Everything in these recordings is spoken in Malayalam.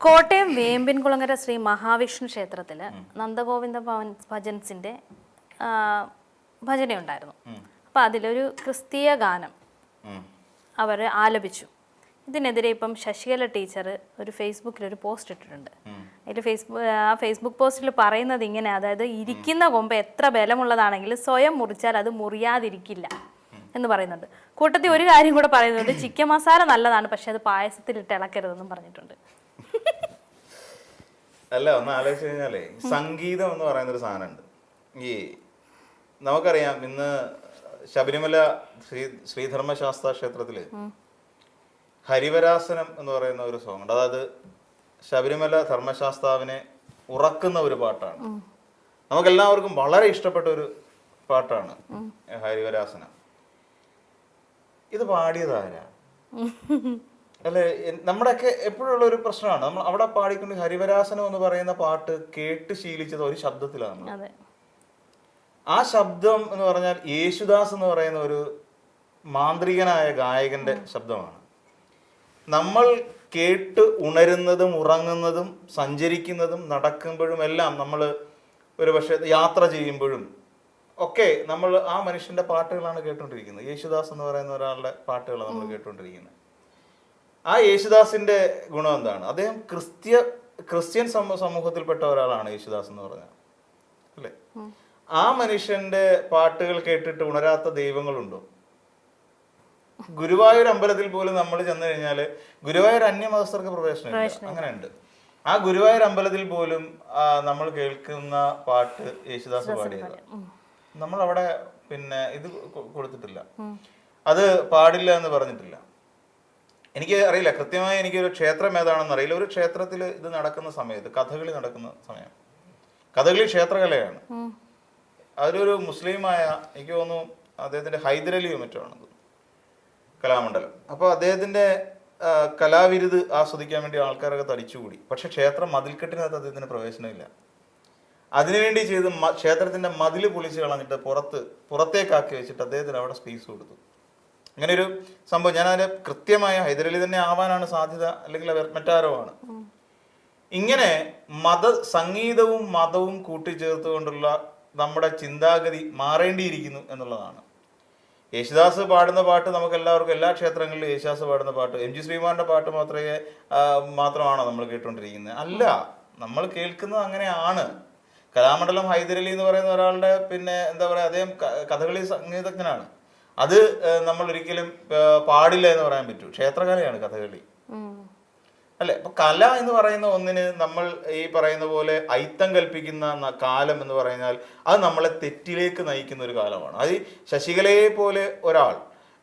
കോട്ടയം വേമ്പിൻകുളങ്ങര ശ്രീ മഹാവിഷ്ണു ക്ഷേത്രത്തിൽ നന്ദഗോവിന്ദ ഭജൻസിന്റെ ഭജനയുണ്ടായിരുന്നു. അപ്പം അതിലൊരു ക്രിസ്തീയ ഗാനം അവർ ആലപിച്ചു. ഇതിനെതിരെ ഇപ്പം ശശികല ടീച്ചർ ഒരു ഫേസ്ബുക്കിലൊരു പോസ്റ്റ് ഇട്ടിട്ടുണ്ട്. അതിൽ ഫേസ്ബുക്ക് പോസ്റ്റിൽ പറയുന്നത് ഇങ്ങനെ, അതായത് ഇരിക്കുന്ന കൊമ്പ് എത്ര ബലമുള്ളതാണെങ്കിലും സ്വയം മുറിച്ചാൽ അത് മുറിയാതിരിക്കില്ല എന്ന് പറയുന്നുണ്ട്. കൂട്ടത്തിൽ ഒരു കാര്യം കൂടെ പറയുന്നുണ്ട്, ചിക്കൻ മസാല നല്ലതാണ്, പക്ഷെ അത് പായസത്തിലിട്ട് ഇളക്കരുതെന്നും പറഞ്ഞിട്ടുണ്ട്. അല്ല, ഒന്ന് ആലോചിച്ച് കഴിഞ്ഞാലേ സംഗീതം എന്ന് പറയുന്നൊരു സാധനമുണ്ട്. ഈ നമുക്കറിയാം, ഇന്ന് ശബരിമല ശ്രീധർമ്മശാസ്ത്ര ക്ഷേത്രത്തില് ഹരിവരാസനം എന്ന് പറയുന്ന ഒരു സോങ് ഉണ്ട്. അതായത് ശബരിമല ധർമ്മശാസ്താവിനെ ഉറക്കുന്ന ഒരു പാട്ടാണ്. നമുക്കെല്ലാവർക്കും വളരെ ഇഷ്ടപ്പെട്ട ഒരു പാട്ടാണ് ഹരിവരാസനം. ഇത് പാടിയതാരാ? അല്ലെ, നമ്മുടെയൊക്കെ എപ്പോഴുള്ള ഒരു പ്രശ്നമാണ്. നമ്മൾ അവിടെ പാടിക്കൊണ്ട് ഹരിവരാസനം എന്ന് പറയുന്ന പാട്ട് കേട്ട് ശീലിച്ചത് ഒരു ശബ്ദത്തിലാണ്. ആ ശബ്ദം എന്ന് പറഞ്ഞാൽ യേശുദാസ് എന്ന് പറയുന്ന ഒരു മാന്ത്രികനായ ഗായകന്റെ ശബ്ദമാണ്. നമ്മൾ കേട്ട് ഉണരുന്നതും ഉറങ്ങുന്നതും സഞ്ചരിക്കുന്നതും നടക്കുമ്പോഴും എല്ലാം, നമ്മൾ ഒരു പക്ഷേ യാത്ര ചെയ്യുമ്പോഴും ഒക്കെ നമ്മൾ ആ മനുഷ്യന്റെ പാട്ടുകളാണ് കേട്ടുകൊണ്ടിരിക്കുന്നത്. യേശുദാസ് എന്ന് പറയുന്ന ഒരാളുടെ പാട്ടുകളാണ് നമ്മൾ കേട്ടുകൊണ്ടിരിക്കുന്നത്. ആ യേശുദാസിന്റെ ഗുണം എന്താണ്? അദ്ദേഹം ക്രിസ്ത്യൻ സമൂഹത്തിൽപ്പെട്ട ഒരാളാണ് യേശുദാസ് എന്ന് പറഞ്ഞാൽ, അല്ലേ? ആ മനുഷ്യന്റെ പാട്ടുകൾ കേട്ടിട്ട് ഉണരാത്ത ദൈവങ്ങളുണ്ടോ? ഗുരുവായൂർ അമ്പലത്തിൽ പോലും നമ്മൾ ചെന്ന് കഴിഞ്ഞാല് ഗുരുവായൂർ അന്യമതസ്ഥർക്ക് പ്രവേശനമില്ല, അങ്ങനെ ഉണ്ട്. ആ ഗുരുവായൂർ അമ്പലത്തിൽ പോലും നമ്മൾ കേൾക്കുന്ന പാട്ട് യേശുദാസ് പാടിയത്. നമ്മൾ അവിടെ പിന്നെ ഇത് കൊടുത്തിട്ടില്ല, അത് പാടില്ല എന്ന് പറഞ്ഞിട്ടില്ല. എനിക്ക് അറിയില്ല കൃത്യമായി, എനിക്കൊരു ക്ഷേത്രം ഏതാണെന്ന് അറിയില്ല. ഒരു ക്ഷേത്രത്തിൽ ഇത് നടക്കുന്ന സമയത്ത്, കഥകളി നടക്കുന്ന സമയം, കഥകളി ക്ഷേത്രകലയാണ്. അതിലൊരു മുസ്ലിമായ, എനിക്ക് തോന്നുന്നു അദ്ദേഹത്തിന്റെ ഹൈദരലിയോ മറ്റോ ആണ് കലാമണ്ഡലം. അപ്പോൾ അദ്ദേഹത്തിന്റെ കലാവിരുത് ആസ്വദിക്കാൻ വേണ്ടി ആൾക്കാരൊക്കെ തടിച്ചുകൂടി. പക്ഷെ ക്ഷേത്രം മതിൽക്കെട്ടിനകത്ത് അദ്ദേഹത്തിന് പ്രവേശനമില്ല. അതിനുവേണ്ടി ചെയ്ത് ക്ഷേത്രത്തിന്റെ മതിൽ പൊളിച്ച് കളഞ്ഞിട്ട് പുറത്തേക്കാക്കി വെച്ചിട്ട് അദ്ദേഹത്തിന് അവിടെ സ്പേസ് കൊടുത്തു. അങ്ങനെ ഒരു സംഭവം. ഞാൻ അതിന്റെ കൃത്യമായ ഹൈദരലി തന്നെ ആവാനാണ് സാധ്യത, അല്ലെങ്കിൽ മറ്റാരോ ആണ്. ഇങ്ങനെ സംഗീതവും മതവും കൂട്ടിച്ചേർത്തുകൊണ്ടുള്ള നമ്മുടെ ചിന്താഗതി മാറേണ്ടിയിരിക്കുന്നു എന്നുള്ളതാണ്. യേശുദാസ് പാടുന്ന പാട്ട് നമുക്ക് എല്ലാവർക്കും, എല്ലാ ക്ഷേത്രങ്ങളിലും യേശുദാസ് പാടുന്ന പാട്ട്, എം ജി ശ്രീകുമാറിന്റെ പാട്ട് മാത്രമാണോ നമ്മൾ കേട്ടുകൊണ്ടിരിക്കുന്നത്? അല്ല, നമ്മൾ കേൾക്കുന്നത് അങ്ങനെയാണ്. കലാമണ്ഡലം ഹൈദരലി എന്ന് പറയുന്ന ഒരാളുടെ പിന്നെ എന്താ പറയാ, അദ്ദേഹം കഥകളി സംഗീതജ്ഞനാണ്. അത് നമ്മൾ ഒരിക്കലും പാടില്ല എന്ന് പറയാൻ പറ്റൂ. ക്ഷേത്രകലയാണ് കഥകളി, അല്ലെ? അപ്പൊ കല എന്ന് പറയുന്ന ഒന്നിന് നമ്മൾ ഈ പറയുന്ന പോലെ ഐത്തം കൽപ്പിക്കുന്ന കാലം എന്ന് പറഞ്ഞാൽ അത് നമ്മളെ തെറ്റിലേക്ക് നയിക്കുന്ന ഒരു കാലമാണ്. അത് ശശികലയെ പോലെ ഒരാൾ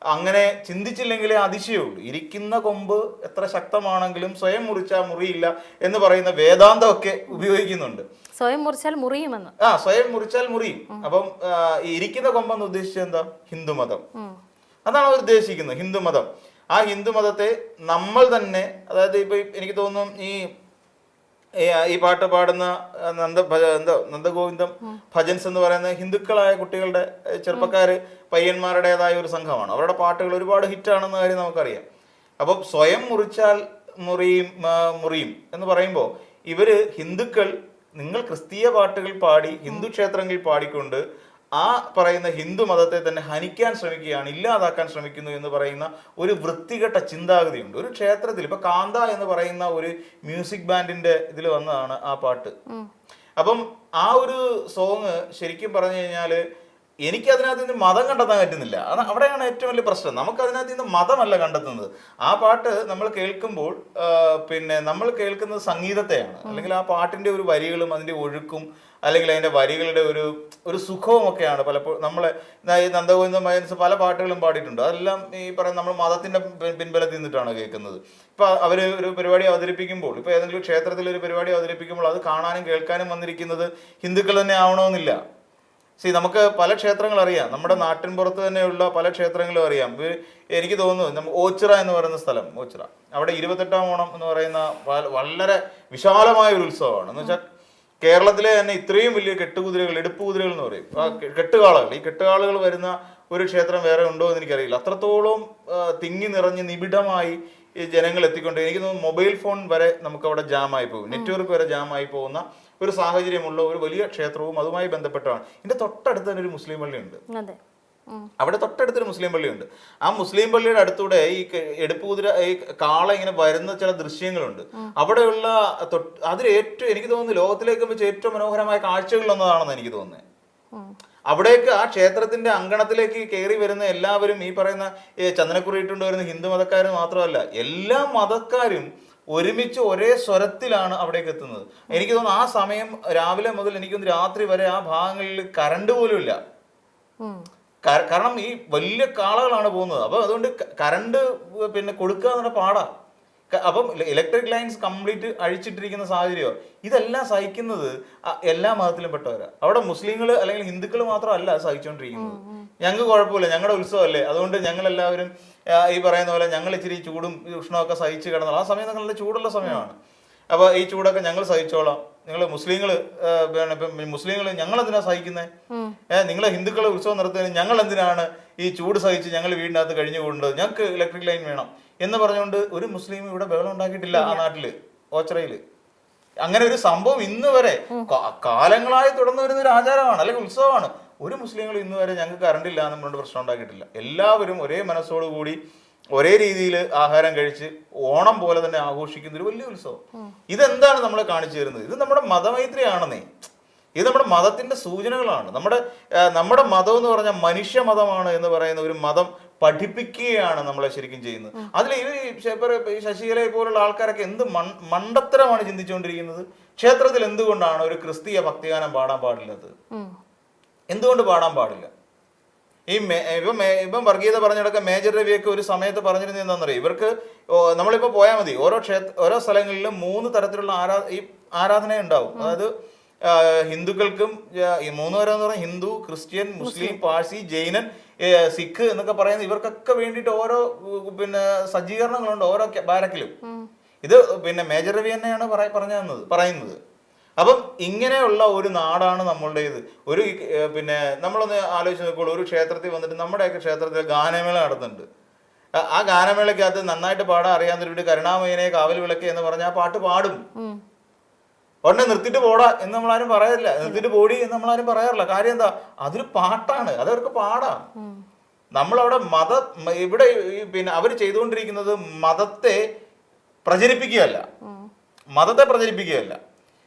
അങ്ങനെ ചിന്തിച്ചില്ലെങ്കിലേ അതിശയമുള്ളൂ. ഇരിക്കുന്ന കൊമ്പ് എത്ര ശക്തമാണെങ്കിലും സ്വയം മുറിച്ചാൽ മുറിയില്ല എന്ന് പറയുന്ന വേദാന്തമൊക്കെ ഉപയോഗിക്കുന്നുണ്ട്. സ്വയം മുറിച്ചാൽ മുറിയുമെന്ന്. സ്വയം മുറിച്ചാൽ മുറിയും. അപ്പം ഇരിക്കുന്ന കൊമ്പെന്ന് ഉദ്ദേശിച്ചത് എന്താ? ഹിന്ദുമതം. അതാണ് അവർ ഉദ്ദേശിക്കുന്നത്, ഹിന്ദുമതം. ആ ഹിന്ദുമതത്തെ നമ്മൾ തന്നെ, അതായത് ഇപ്പൊ എനിക്ക് തോന്നുന്നു ഈ പാട്ട് പാടുന്ന നന്ദഗോവിന്ദം ഭജൻസ് എന്ന് പറയുന്ന ഹിന്ദുക്കളായ കുട്ടികളുടെ ചെറുപ്പക്കാര് പയ്യന്മാരുടേതായ ഒരു സംഘമാണ്. അവരുടെ പാട്ടുകൾ ഒരുപാട് ഹിറ്റാണെന്ന കാര്യം നമുക്കറിയാം. അപ്പം സ്വയം മുറിച്ചാൽ മുറിയും എന്ന് പറയുമ്പോൾ ഇവര് ഹിന്ദുക്കൾ, നിങ്ങൾ ക്രിസ്തീയ പാട്ടുകൾ പാടി ഹിന്ദു ക്ഷേത്രങ്ങളിൽ പാടിക്കൊണ്ട് ആ പറയുന്ന ഹിന്ദു മതത്തെ തന്നെ ഹനിക്കാൻ ശ്രമിക്കുകയാണ്, ഇല്ലാതാക്കാൻ ശ്രമിക്കുന്നു എന്ന് പറയുന്ന ഒരു വൃത്തികെട്ട ചിന്താഗതിയുണ്ട് ഒരു ക്ഷേത്രത്തിൽ. ഇപ്പൊ കാന്ത എന്ന് പറയുന്ന ഒരു മ്യൂസിക് ബാൻഡിന്റെ ഇതിൽ വന്നതാണ് ആ പാട്ട്. അപ്പം ആ ഒരു സോങ് ശരിക്കും പറഞ്ഞു കഴിഞ്ഞാല് എനിക്ക് അതിനകത്ത് നിന്ന് മതം കണ്ടെത്താൻ പറ്റുന്നില്ല. അവിടെയാണ് ഏറ്റവും വലിയ പ്രശ്നം. നമുക്ക് അതിനകത്ത് നിന്ന് മതമല്ല കണ്ടെത്തുന്നത്. ആ പാട്ട് നമ്മൾ കേൾക്കുമ്പോൾ പിന്നെ നമ്മൾ കേൾക്കുന്നത് സംഗീതത്തെയാണ്, അല്ലെങ്കിൽ ആ പാട്ടിന്റെ ഒരു വരികളും അതിന്റെ ഒഴുക്കും അല്ലെങ്കിൽ അതിന്റെ വരികളുടെ ഒരു സുഖവും ഒക്കെയാണ്. പലപ്പോഴും നമ്മളെ നന്ദഗോവിന്ദം ഭജൻസ് പല പാട്ടുകളും പാടിയിട്ടുണ്ട്. അതെല്ലാം ഈ പറയുന്ന നമ്മൾ മതത്തിന്റെ പിൻബലത്തിൽ നിന്നിട്ടാണ് കേൾക്കുന്നത്. ഇപ്പൊ അവര് ഒരു പരിപാടി അവതരിപ്പിക്കുമ്പോൾ, ഇപ്പൊ ഏതെങ്കിലും ക്ഷേത്രത്തിൽ ഒരു പരിപാടി അവതരിപ്പിക്കുമ്പോൾ അത് കാണാനും കേൾക്കാനും വന്നിരിക്കുന്നത് ഹിന്ദുക്കൾ തന്നെ ആവണമെന്നില്ല. നമുക്ക് പല ക്ഷേത്രങ്ങൾ അറിയാം, നമ്മുടെ നാട്ടിൻ പുറത്ത് തന്നെയുള്ള പല ക്ഷേത്രങ്ങളും അറിയാം. എനിക്ക് തോന്നുന്നു ഓച്ചിറ എന്ന് പറയുന്ന സ്ഥലം, ഓച്ചിറ, അവിടെ 28-ാം ഓണം എന്ന് പറയുന്ന വളരെ വിശാലമായ ഒരു ഉത്സവമാണ്. എന്ന് വെച്ചാൽ കേരളത്തിലെ തന്നെ ഇത്രയും വലിയ കെട്ടുകുതിരകൾ, എടുപ്പ് കുതിരകൾ എന്ന് പറയും, കെട്ടുകാളകൾ, ഈ കെട്ടുകാളുകൾ വരുന്ന ഒരു ക്ഷേത്രം വേറെ ഉണ്ടോ എന്ന് എനിക്കറിയില്ല. അത്രത്തോളം തിങ്ങി നിറഞ്ഞ് നിബിഡമായി ഈ ജനങ്ങൾ എത്തിക്കൊണ്ട് എനിക്ക് തോന്നുന്നു മൊബൈൽ ഫോൺ വരെ നമുക്ക് അവിടെ ജാമായി പോകും, നെറ്റ്വർക്ക് വരെ ജാമായി പോകുന്ന ഒരു സാഹചര്യമുള്ള ഒരു വലിയ ക്ഷേത്രവും അതുമായി ബന്ധപ്പെട്ടാണ്. ഇതിന്റെ തൊട്ടടുത്ത് തന്നെ ഒരു മുസ്ലിം പള്ളിയുണ്ട്. അവിടെ തൊട്ടടുത്തൊരു മുസ്ലിം പള്ളിയുണ്ട്. ആ മുസ്ലിം പള്ളിയുടെ അടുത്തൂടെ ഈ എടുപ്പുകുതിര ഈ കാള ഇങ്ങനെ വരുന്ന ചില ദൃശ്യങ്ങളുണ്ട്. അവിടെയുള്ള അതിൽ ഏറ്റവും എനിക്ക് തോന്നുന്നു ലോകത്തിലേക്ക് വെച്ച് ഏറ്റവും മനോഹരമായ കാഴ്ചകളിലൊന്നതാണെന്ന് എനിക്ക് തോന്നുന്നത്. അവിടേക്ക് ആ ക്ഷേത്രത്തിന്റെ അങ്കണത്തിലേക്ക് കയറി വരുന്ന എല്ലാവരും ഈ പറയുന്ന ചന്ദനക്കുറി ഇട്ടുകൊണ്ട് വരുന്ന ഹിന്ദു മതക്കാർ മാത്രമല്ല, എല്ലാ മതക്കാരും ഒരുമിച്ച് ഒരേ സ്വരത്തിലാണ് അവിടേക്ക് എത്തുന്നത്. എനിക്ക് തോന്നുന്നു ആ സമയം രാവിലെ മുതൽ എനിക്കൊന്ന് രാത്രി വരെ ആ ഭാഗങ്ങളിൽ കറണ്ട് പോലും ഇല്ല. കാരണം ഈ വലിയ കാളകളാണ് പോകുന്നത്. അപ്പൊ അതുകൊണ്ട് കറണ്ട് പിന്നെ കൊടുക്കുക എന്നുള്ള പാടാ. അപ്പം ഇലക്ട്രിക് ലൈൻസ് കംപ്ലീറ്റ് അഴിച്ചിട്ടിരിക്കുന്ന സാഹചര്യമോ. ഇതെല്ലാം സഹിക്കുന്നത് എല്ലാ മതത്തിലും പെട്ടവരാ. അവിടെ മുസ്ലിങ്ങൾ അല്ലെങ്കിൽ ഹിന്ദുക്കൾ മാത്രമല്ല സഹിച്ചുകൊണ്ടിരിക്കുന്നത്. ഞങ്ങൾക്ക് കുഴപ്പമില്ല, ഞങ്ങളുടെ ഉത്സവമല്ലേ, അതുകൊണ്ട് ഞങ്ങളെല്ലാവരും ഈ പറയുന്ന പോലെ ഞങ്ങൾ ഇച്ചിരി ചൂടും ഉഷ്ണമൊക്കെ സഹിച്ച് കിടന്നാൽ ആ സമയം നല്ല ചൂടുള്ള സമയമാണ്. അപ്പൊ ഈ ചൂടൊക്കെ ഞങ്ങൾ സഹിച്ചോളാം, നിങ്ങൾ മുസ്ലിങ്ങൾ മുസ്ലിങ്ങൾ ഞങ്ങൾ എന്തിനാ സഹിക്കുന്നത്? നിങ്ങളെ ഹിന്ദുക്കളെ ഉത്സവം നടത്തുന്നതിന് ഞങ്ങൾ എന്തിനാണ് ഈ ചൂട് സഹിച്ച് ഞങ്ങൾ വീടിനകത്ത് കഴിഞ്ഞുകൊണ്ടത്? ഞങ്ങൾക്ക് ഇലക്ട്രിക് ലൈൻ വേണം എന്ന് പറഞ്ഞുകൊണ്ട് ഒരു മുസ്ലിം ഇവിടെ ബഹളം ഉണ്ടാക്കിയിട്ടില്ല ആ നാട്ടില്, ഓച്ചിറയില്. അങ്ങനെ ഒരു സംഭവം ഇന്ന് വരെ കാലങ്ങളായി തുടർന്നു വരുന്ന ഒരു ആചാരമാണ് അല്ലെങ്കിൽ ഉത്സവമാണ്. ഒരു മുസ്ലിങ്ങൾ ഇന്ന് വരെ ഞങ്ങൾക്ക് കറണ്ട് ഇല്ല എന്ന് പറഞ്ഞുകൊണ്ട് പ്രശ്നം ഉണ്ടാക്കിയിട്ടില്ല. എല്ലാവരും ഒരേ മനസ്സോടുകൂടി ഒരേ രീതിയിൽ ആഹാരം കഴിച്ച് ഓണം പോലെ തന്നെ ആഘോഷിക്കുന്ന ഒരു വലിയ ഉത്സവം. ഇതെന്താണ് നമ്മളെ കാണിച്ചു തരുന്നത്? ഇത് നമ്മുടെ മതമൈത്രിയാണെന്നേ. ഇത് നമ്മുടെ മതത്തിന്റെ സൂചനകളാണ്. നമ്മുടെ മതം എന്ന് പറഞ്ഞാൽ മനുഷ്യ മതമാണ് എന്ന് പറയുന്ന ഒരു മതം പഠിപ്പിക്കുകയാണ് നമ്മളെ ശരിക്കും ചെയ്യുന്നത്. അതിൽ ഈ ശശികലയെ പോലുള്ള ആൾക്കാരൊക്കെ എന്ത് മണ്ടത്തരമാണ് ചിന്തിച്ചുകൊണ്ടിരിക്കുന്നത്. ക്ഷേത്രത്തിൽ എന്തുകൊണ്ടാണ് ഒരു ക്രിസ്തീയ ഭക്തിഗാനം പാടാൻ പാടില്ലാത്തത്? എന്തുകൊണ്ട് പാടാൻ പാടില്ല? ഇപ്പം വർഗീയത പറഞ്ഞിടക്കെ മേജർ രവിയൊക്കെ ഒരു സമയത്ത് പറഞ്ഞിരുന്നത് എന്താണെന്നറിയാം, ഇവർക്ക് നമ്മളിപ്പോ പോയാൽ മതി, ഓരോ സ്ഥലങ്ങളിലും 3 തരത്തിലുള്ള ആരാധന ഉണ്ടാവും. അതായത് ഹിന്ദുക്കൾക്കും 3 തരം എന്ന് പറഞ്ഞാൽ ഹിന്ദു, ക്രിസ്ത്യൻ, മുസ്ലിം, പാഴ്സി, ജൈനൻ, സിഖ് എന്നൊക്കെ പറയുന്നത് ഇവർക്കൊക്കെ വേണ്ടിയിട്ട് ഓരോ പിന്നെ സജ്ജീകരണങ്ങളുണ്ട് ഓരോ ബാരക്കിലും. ഇത് പിന്നെ മേജർ രവി തന്നെയാണ് പറയുന്നത്. അപ്പം ഇങ്ങനെയുള്ള ഒരു നാടാണ് നമ്മളുടേത്. ഒരു പിന്നെ നമ്മളൊന്ന് ആലോചിച്ച് നോക്കുള്ളൂ, ഒരു ക്ഷേത്രത്തിൽ വന്നിട്ട് നമ്മുടെയൊക്കെ ക്ഷേത്രത്തിൽ ഗാനമേള നടത്തുന്നുണ്ട്. ആ ഗാനമേളയ്ക്കകത്ത് നന്നായിട്ട് പാടാൻ അറിയാവുന്നവരുടെ കരുണാമയനെ കാവൽ വിളക്ക് എന്ന് പറഞ്ഞ ആ പാട്ട് പാടും. ഉടനെ നിർത്തിയിട്ട് പോടാ എന്ന് നമ്മളാരും പറയാറില്ല, നിർത്തിയിട്ട് പോടി എന്ന് നമ്മളാരും പറയാറില്ല. കാര്യം എന്താ? അതൊരു പാട്ടാണ്, അതവർക്ക് പാടാം. നമ്മളവിടെ ഇവിടെ പിന്നെ അവർ ചെയ്തുകൊണ്ടിരിക്കുന്നത് മതത്തെ പ്രചരിപ്പിക്കുകയല്ല.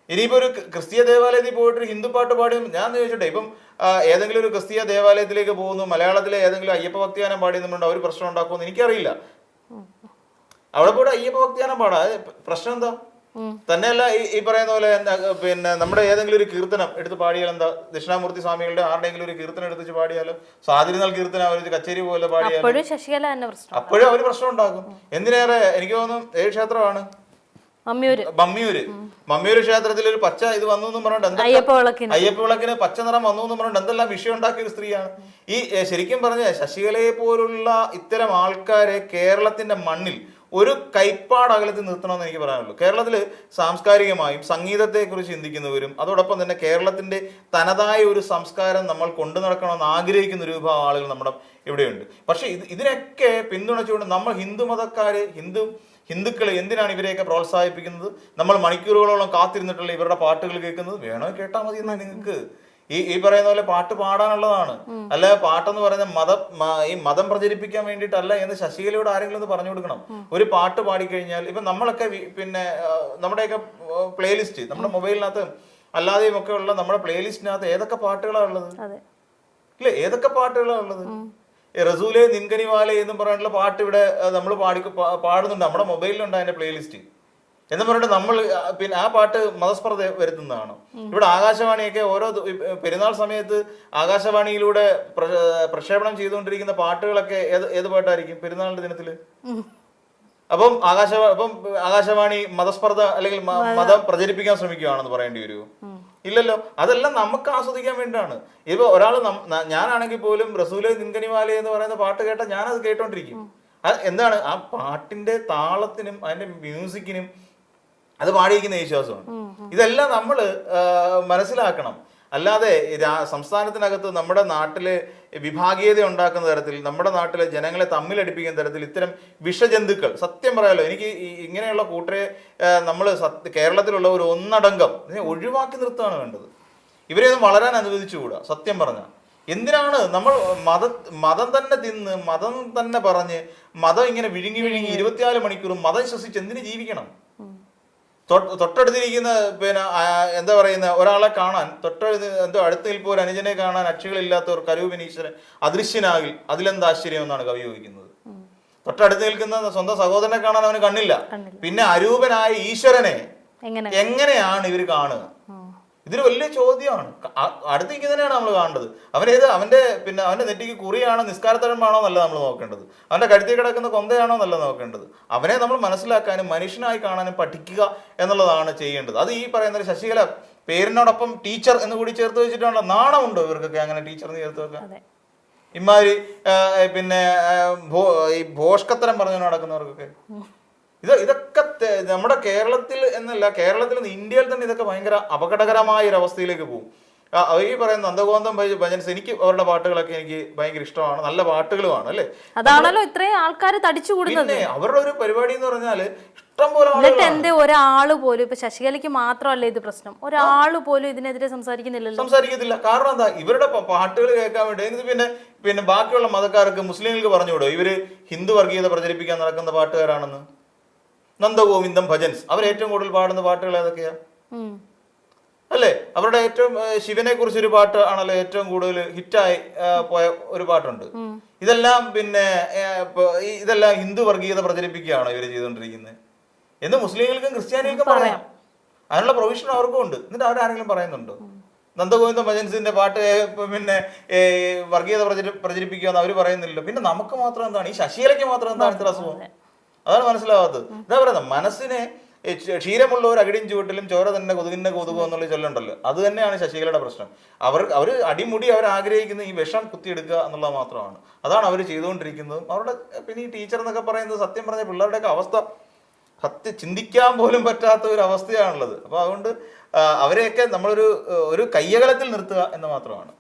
ഇനിയിപ്പോ ഒരു ക്രിസ്തീയ ദേവാലയത്തിൽ പോയിട്ട് ഹിന്ദു പാട്ട് പാടി ഞാൻ ചോദിച്ചോട്ടെ, ഇപ്പം ഏതെങ്കിലും ഒരു ക്രിസ്തീയ ദേവാലയത്തിലേക്ക് പോകുന്നു, മലയാളത്തിലെ ഏതെങ്കിലും അയ്യപ്പ ഭക്തിഗാനം പാടിയെന്നുണ്ടോ അവർ പ്രശ്നം ഉണ്ടാക്കുമെന്ന് എനിക്കറിയില്ല. അവിടെ പോയിട്ട് അയ്യപ്പ ഭക്തിഗാനം പാടാ, പ്രശ്നം എന്താ? തന്നെയല്ല ഈ പറയുന്ന പോലെ പിന്നെ നമ്മുടെ ഏതെങ്കിലും ഒരു കീർത്തനം എടുത്ത് പാടിയാൽ എന്താ? ദക്ഷിണാമൂർത്തി സ്വാമികളുടെ ആരുടെയെങ്കിലും ഒരു കീർത്തനം എടുത്ത് പാടിയാലോ, സ്വാതിരുന്നാൾ കീർത്തനം അവർ കച്ചേരി പോലെ പാടിയാലും അപ്പോഴും അവര് പ്രശ്നം ഉണ്ടാക്കും. എന്തിനേറെ എനിക്ക് തോന്നുന്നു ഏത് ക്ഷേത്രമാണ്? മമ്മിയൂര് ക്ഷേത്രത്തിൽ ഒരു പച്ച ഇത് വന്നു എന്ന് പറഞ്ഞിട്ട് അയ്യപ്പ വിളക്കിന് പച്ച നിറം വന്നു എന്ന് പറഞ്ഞിട്ട് എന്തെല്ലാം വിഷയം ഉണ്ടാക്കിയ ഒരു സ്ത്രീയാണ് ഈ. ശരിക്കും പറഞ്ഞ ശശികലയെ പോലുള്ള ഇത്തരം ആൾക്കാരെ കേരളത്തിന്റെ മണ്ണിൽ ഒരു കൈപ്പാട് അകലത്തിൽ നിർത്തണമെന്ന് എനിക്ക് പറയാനുള്ളൂ. കേരളത്തിൽ സാംസ്കാരികമായും സംഗീതത്തെക്കുറിച്ച് ചിന്തിക്കുന്നവരും അതോടൊപ്പം തന്നെ കേരളത്തിന്റെ തനതായ ഒരു സംസ്കാരം നമ്മൾ കൊണ്ടു നടക്കണമെന്ന് ആഗ്രഹിക്കുന്ന ഒരു വിഭാഗം ആളുകൾ നമ്മുടെ ഇവിടെയുണ്ട്. പക്ഷെ ഇതിനൊക്കെ പിന്തുണച്ചുകൊണ്ട് നമ്മൾ ഹിന്ദുക്കൾ എന്തിനാണ് ഇവരെയൊക്കെ പ്രോത്സാഹിപ്പിക്കുന്നത്? നമ്മൾ മണിക്കൂറുകളോളം കാത്തിരുന്നിട്ടുള്ള ഇവരുടെ പാട്ടുകൾ കേൾക്കുന്നത് വേണോ കേട്ടാൽ മതി എന്നാ നിങ്ങൾക്ക് ഈ പറയുന്ന പോലെ പാട്ട് പാടാനുള്ളതാണ്. അല്ല പാട്ടെന്ന് പറയുന്ന മതം പ്രചരിപ്പിക്കാൻ വേണ്ടിയിട്ടല്ല എന്ന് ശശികലയോട് ആരെങ്കിലും ഒന്ന് പറഞ്ഞു കൊടുക്കണം. ഒരു പാട്ട് പാടിക്കഴിഞ്ഞാൽ ഇപ്പൊ നമ്മളൊക്കെ പിന്നെ നമ്മുടെയൊക്കെ പ്ലേലിസ്റ്റ് നമ്മുടെ മൊബൈലിനകത്ത് അല്ലാതെയും ഒക്കെ ഉള്ള നമ്മുടെ പ്ലേലിസ്റ്റിനകത്ത് ഏതൊക്കെ പാട്ടുകളാണ് ഉള്ളത്? ഇല്ലേ, ഏതൊക്കെ പാട്ടുകളാണ് ഉള്ളത്? റസൂലെ നിൻകനിവാലെ എന്നും പറഞ്ഞിട്ടുള്ള പാട്ട് ഇവിടെ നമ്മൾ പാടുന്നുണ്ട്, നമ്മുടെ മൊബൈലിലുണ്ട് അതിന്റെ പ്ലേലിസ്റ്റ് എന്ന് പറഞ്ഞിട്ട് നമ്മൾ പിന്നെ ആ പാട്ട് മതസ്പർദ്ധ വരുത്തുന്നതാണ്. ഇവിടെ ആകാശവാണിയൊക്കെ ഓരോ പെരുന്നാൾ സമയത്ത് ആകാശവാണിയിലൂടെ പ്രക്ഷേപണം ചെയ്തുകൊണ്ടിരിക്കുന്ന പാട്ടുകളൊക്കെ ഏത് പാട്ടായിരിക്കും പെരുന്നാളിന്റെ ദിനത്തില്? അപ്പം ആകാശവാണി മതസ്പർദ്ധ അല്ലെങ്കിൽ മതം പ്രചരിപ്പിക്കാൻ ശ്രമിക്കുകയാണെന്ന് പറയേണ്ടി വരുമോ? ഇല്ലല്ലോ. അതെല്ലാം നമുക്ക് ആസ്വദിക്കാൻ വേണ്ടിയാണ്. ഇപ്പൊ ഒരാൾ ഞാനാണെങ്കിൽ പോലും റസൂലെ നിൻകനിവാലെ എന്ന് പറയുന്ന പാട്ട് കേട്ടാൽ ഞാനത് കേട്ടോണ്ടിരിക്കും. അത് എന്താണ്? ആ പാട്ടിന്റെ താളത്തിനും അതിന്റെ മ്യൂസിക്കിനും അത് പാടിയിരിക്കുന്ന വിശ്വാസമാണ്. ഇതെല്ലാം നമ്മൾ മനസ്സിലാക്കണം. അല്ലാതെ സംസ്ഥാനത്തിനകത്ത് നമ്മുടെ നാട്ടില് വിഭാഗീയത ഉണ്ടാക്കുന്ന തരത്തിൽ, നമ്മുടെ നാട്ടിലെ ജനങ്ങളെ തമ്മിലടിപ്പിക്കുന്ന തരത്തിൽ ഇത്തരം വിഷജന്തുക്കൾ, സത്യം പറയാലോ, എനിക്ക് ഇങ്ങനെയുള്ള കൂട്ടരെ നമ്മൾ കേരളത്തിലുള്ള ഒരു ഒന്നടങ്കം ഒഴിവാക്കി നിർത്തുകയാണ് വേണ്ടത്. ഇവരെയൊന്നും വളരാൻ അനുവദിച്ചുകൂടാ. സത്യം പറഞ്ഞാൽ എന്തിനാണ് നമ്മൾ മതം തന്നെ തിന്ന്, മതം തന്നെ പറഞ്ഞ്, മതം ഇങ്ങനെ വിഴുങ്ങി 24 മണിക്കൂറും മതം ശ്വസിച്ച് എന്തിനു ജീവിക്കണം? തൊട്ടടുത്തിരിക്കുന്ന എന്താ പറയുന്ന ഒരാളെ കാണാൻ, അടുത്ത് നിൽപ്പോ ഒരു അനുജനെ കാണാൻ അക്ഷികളില്ലാത്തവർ കരൂപിനീശ്വരൻ അദൃശ്യനാകിൽ അതിലെന്താ ആശ്ചര്യം എന്നാണ് കവി ചോദിക്കുന്നത്. തൊട്ടടുത്ത് നിൽക്കുന്ന സ്വന്തം സഹോദരനെ കാണാൻ അവന് കണ്ണില്ല, പിന്നെ അരൂപനായ ഈശ്വരനെ എങ്ങനെയാണ് ഇവർ കാണുക? ഇതൊരു വലിയ ചോദ്യമാണ്. അടുത്തേക്ക് തന്നെയാണ് നമ്മൾ കാണേണ്ടത്. അവന്റെ നെറ്റിക്ക് കുറിയാണോ നിസ്കാരത്തഴമ്പാണോ എന്നല്ല നമ്മൾ നോക്കേണ്ടത്, അവന്റെ കഴുത്തിൽ കിടക്കുന്ന കൊന്തയാണോ എന്നല്ല നോക്കേണ്ടത്. അവനെ നമ്മൾ മനസ്സിലാക്കാനും മനുഷ്യനായി കാണാനും പഠിക്കുക എന്നുള്ളതാണ് ചെയ്യേണ്ടത്. അത് ഈ പറയുന്ന ഒരു ശശികല പേരിനോടൊപ്പം ടീച്ചർ എന്ന് കൂടി ചേർത്ത് വെച്ചിട്ടുണ്ടോ? നാണമുണ്ടോ ഇവർക്കൊക്കെ അങ്ങനെ ടീച്ചർ എന്ന് ചേർത്ത് വെക്കാൻ? ഇമാതിരി ഈ ഭോഷ്കത്തരം പറഞ്ഞു നടക്കുന്നവർക്കൊക്കെ ഇതൊക്കെ നമ്മുടെ കേരളത്തിൽ എന്നല്ല, കേരളത്തിൽ നിന്ന് ഇന്ത്യയിൽ തന്നെ ഇതൊക്കെ ഭയങ്കര അപകടകരമായ ഒരു അവസ്ഥയിലേക്ക് പോകും. ഈ പറയുന്ന നന്ദഗോവിന്ദം ഭജൻസ്, എനിക്ക് അവരുടെ പാട്ടുകളൊക്കെ എനിക്ക് ഭയങ്കര ഇഷ്ടമാണ്, നല്ല പാട്ടുകളുമാണ് അല്ലേ. അതാണല്ലോ ഇത്രയും ആൾക്കാർ തടിച്ചുകൂടുന്നത്. അവരുടെ ഒരു പരിപാടി എന്ന് പറഞ്ഞാല് ഇഷ്ടംപോലെ ഒരാള് പോലും, ഇപ്പൊ ശശികലയ്ക്ക് മാത്രമല്ല ഇത് പ്രശ്നം, ഒരാള് പോലും ഇതിനെതിരെ സംസാരിക്കത്തില്ല. കാരണം എന്താ? ഇവരുടെ പാട്ടുകൾ കേൾക്കാൻ വേണ്ടി പിന്നെ ബാക്കിയുള്ള മതക്കാർക്ക്, മുസ്ലിങ്ങൾക്ക് പറഞ്ഞുകൂടോ ഇവര് ഹിന്ദു വർഗീയത പ്രചരിപ്പിക്കാൻ നടക്കുന്ന പാട്ടുകാരാണെന്ന്? നന്ദഗോവിന്ദം ഭജൻസ് അവർ ഏറ്റവും കൂടുതൽ പാടുന്ന പാട്ടുകൾ ഏതൊക്കെയാ അല്ലേ? അവരുടെ ഏറ്റവും ശിവനെ കുറിച്ചൊരു പാട്ട് ആണല്ലോ ഏറ്റവും കൂടുതൽ ഹിറ്റായി പോയ ഒരു പാട്ടുണ്ട്. ഇതെല്ലാം ഇതെല്ലാം ഹിന്ദു വർഗീയത പ്രചരിപ്പിക്കുകയാണോ ഇവർ ചെയ്തുകൊണ്ടിരിക്കുന്നത് എന്ന് മുസ്ലിങ്ങൾക്കും ക്രിസ്ത്യാനികൾക്കും പറയാം. അതിനുള്ള പ്രൊവിഷൻ അവർക്കും ഉണ്ട്. എന്നിട്ട് അവരാരെങ്കിലും പറയുന്നുണ്ടോ? നന്ദഗോവിന്ദം ഭജൻസിന്റെ പാട്ട് വർഗീയത പ്രചരിപ്പിക്കുകയെന്ന് അവർ പറയുന്നില്ലല്ലോ. പിന്നെ നമുക്ക് മാത്രം എന്താണ്, ഈ ശശികലയ്ക്ക് മാത്രം എന്താണ് ഇത്ര അസുഖം? അതാണ് മനസ്സിലാവാത്തത്. എന്താ പറയുന്നത്, മനസ്സിനെ ക്ഷീരമുള്ള ഒരു അകിടിയും ചുവട്ടിലും ചോര തന്നെ കൊതുകിന്റെ കൊതുകോ എന്നുള്ള ചൊല്ലുണ്ടല്ലോ, അത് തന്നെയാണ് ശശികലയുടെ പ്രശ്നം. അവർ അടിമുടി അവർ ആഗ്രഹിക്കുന്ന ഈ വിഷം കുത്തിയെടുക്കുക എന്നുള്ളത് മാത്രമാണ്. അതാണ് അവർ ചെയ്തുകൊണ്ടിരിക്കുന്നതും. അവരുടെ പിന്നെ ഈ ടീച്ചർ എന്നൊക്കെ പറയുന്നത് സത്യം പറഞ്ഞ പിള്ളേരുടെയൊക്കെ അവസ്ഥ ചിന്തിക്കാൻ പോലും പറ്റാത്ത ഒരു അവസ്ഥയാണുള്ളത്. അപ്പോൾ അതുകൊണ്ട് അവരെയൊക്കെ നമ്മളൊരു കയ്യകലത്തിൽ നിർത്തുക എന്ന് മാത്രമാണ്.